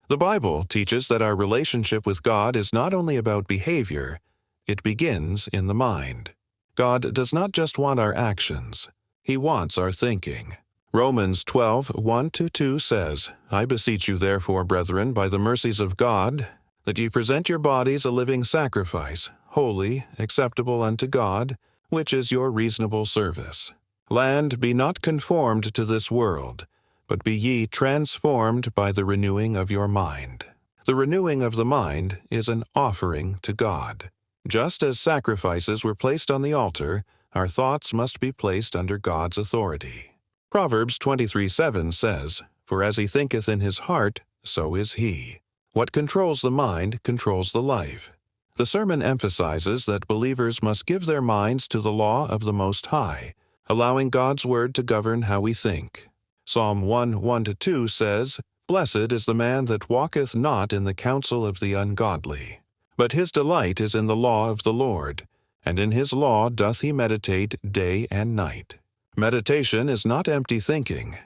The Bible teaches that our relationship with God is not only about behavior, it begins in the mind. God does not just want our actions, He wants our thinking. Romans 12:1-2 says, I beseech you therefore, brethren, by the mercies of God, that ye present your bodies a living sacrifice, holy, acceptable unto God, which is your reasonable service. And be not conformed to this world, but be ye transformed by the renewing of your mind. The renewing of the mind is an offering to God. Just as sacrifices were placed on the altar, our thoughts must be placed under God's authority. Proverbs 23:7 says, For as he thinketh in his heart, so is he. What controls the mind controls the life. The sermon emphasizes that believers must give their minds to the law of the Most High, allowing God's Word to govern how we think. Psalm 1:1-2 says, Blessed is the man that walketh not in the counsel of the ungodly, but his delight is in the law of the Lord, and in his law doth he meditate day and night. Meditation is not empty thinking.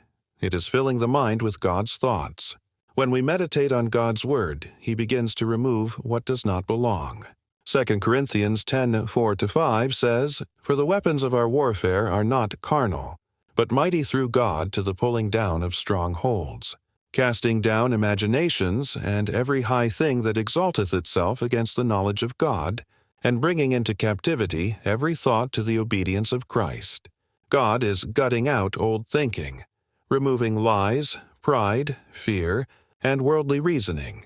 It is filling the mind with God's thoughts. When we meditate on God's Word, He begins to remove what does not belong. 2 Corinthians 10:4-5 says, For the weapons of our warfare are not carnal, but mighty through God to the pulling down of strongholds, casting down imaginations and every high thing that exalteth itself against the knowledge of God, and bringing into captivity every thought to the obedience of Christ. God is gutting out old thinking, removing lies, pride, fear, and worldly reasoning,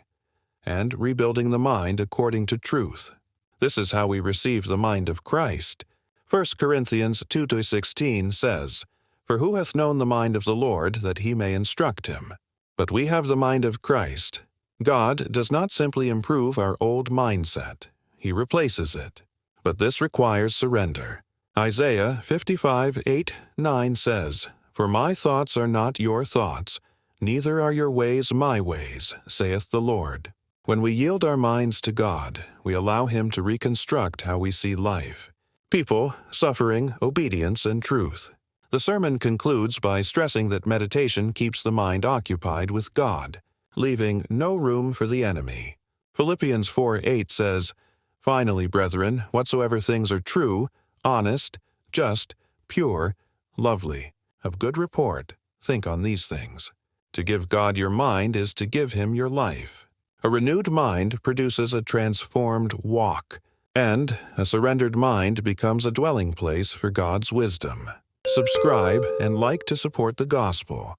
and rebuilding the mind according to truth. This is how we receive the mind of Christ. 1 Corinthians 2:16 says, For who hath known the mind of the Lord, that he may instruct him? But we have the mind of Christ. God does not simply improve our old mindset. He replaces it. But this requires surrender. Isaiah 55:8-9 says, For my thoughts are not your thoughts, neither are your ways my ways, saith the Lord. When we yield our minds to God, we allow Him to reconstruct how we see life. People, suffering, obedience, and truth. The sermon concludes by stressing that meditation keeps the mind occupied with God, leaving no room for the enemy. Philippians 4:8 says, Finally, brethren, whatsoever things are true, honest, just, pure, lovely, of good report, think on these things. To give God your mind is to give Him your life. A renewed mind produces a transformed walk, and a surrendered mind becomes a dwelling place for God's wisdom. Subscribe and like to support the gospel.